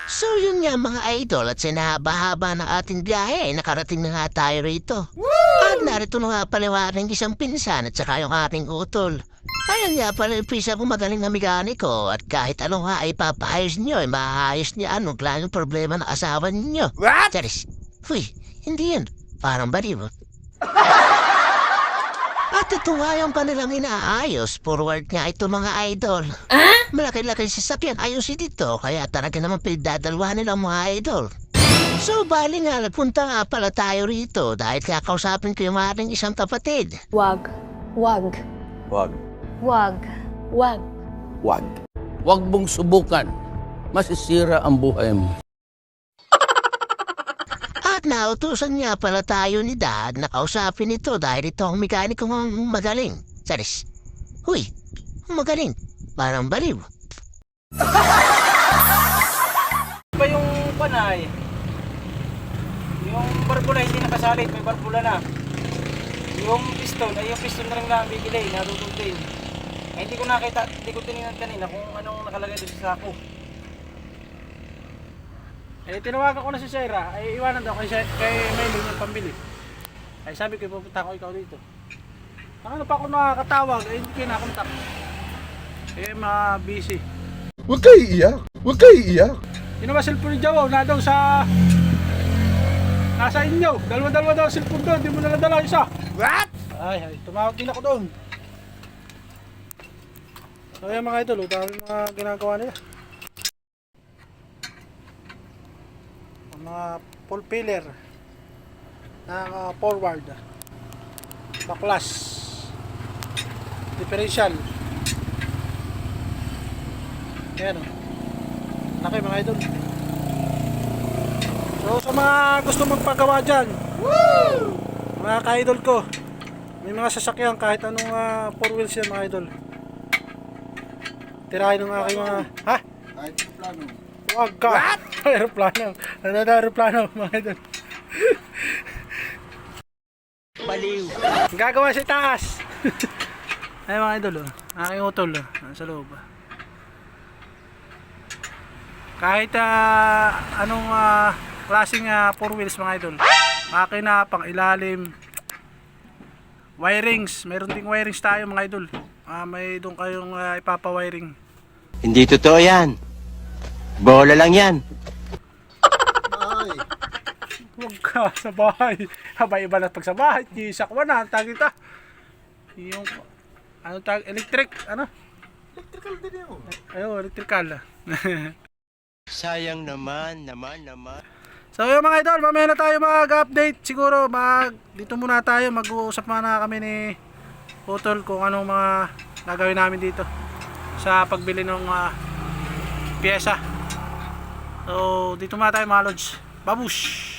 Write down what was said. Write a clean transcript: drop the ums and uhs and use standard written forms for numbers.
So yun nga mga idol at sinahaba-haba ng ating biyahe ay nakarating na nga tayo rito. At narito na nga pala yung ating isang pinsan at saka yung ating utol. Ayan nga pala yung pisa ko magaling na mekaniko at kahit ano nga ay papaayos nyo ay maayos niya anong klang problema ng asawa ninyo. What? Charis, uy, hindi yun. Parang baliw. At ito nga yung kanilang inaayos. Forward nga ito mga idol. Malaki-laki sasakyan ayusin dito. Kaya talaga naman pinagdadalwa nila mga idol. So bali nga nagpunta nga pala tayo rito dahil kakausapin ko yung ating isang kapatid. Wag. Wag. Wag. Wag. Wag. Wag. Huwag mong subukan. Masisira ang buhay mo. At nautusan nga pala tayo ni Dad na kausapin ito dahil ito ang mekaniko ng magaling. Saris, huy, magaling. Parang baliw. Ba yung panay? Yung barbula hindi nakasalit, may barbula na. Yung piston, ay yung piston na rin na bigilay, narutol din. Ay hindi ko nakita, hindi ko tinignan kanina kung anong nakalagay doon sa sako. Eh tinawagan ko na si Sarah, ay iwanan daw kay Milo yung pambili. Ay sabi ko pupunta ko ikaw dito. Ano pa ako nakakatawag, ay hindi kayo nakontak. Eh busy. Huwag kayo iiyak. Huwag kayo iiyak. Yun naman cellphone ni Jawaw na daw sa... Nasa inyo. Dalawa-dalawa daw ang cellphone doon. Di mo na nadala isa. What? Ay, tumawag din ako doon. So yan mga idol, dami mga ginagawa nila. Mga full pillar na forward, baklas, differential. Ayan o. Laki mga idol. So sa mga gusto magpagawa dyan, mga ka-idol ko, may mga sasakyan kahit anong 4 wheels yan mga idol. Tirahin ng aking mga... Ha? Aeroplano. Wag ka! What? Aeroplano. Ano na aeroplano mga idol? Baliw. Gagawa sa taas! Ay mga idol, aking utol sa loob. Kahit anong klaseng 4 wheels mga idol, makina, pang ilalim, wirings, meron ding wirings tayo mga idol. May doon kayong ipapawiring. Hindi totoo yan. Bola lang yan. Ay. Huwag ka sa bahay. Habay iba na pag sa bahay. Isakwa na, tag ito. Yung, ano tag, electric, ano? Electrical din yun. Ayun, electrical. Sayang naman. So yung mga idol, mamaya na tayo mag-update. Siguro dito muna tayo, mag-uusap muna kami ni Utol kung anong mga gagawin namin dito sa pagbili ng pyesa. So dito muna tayo mga lods. Babush!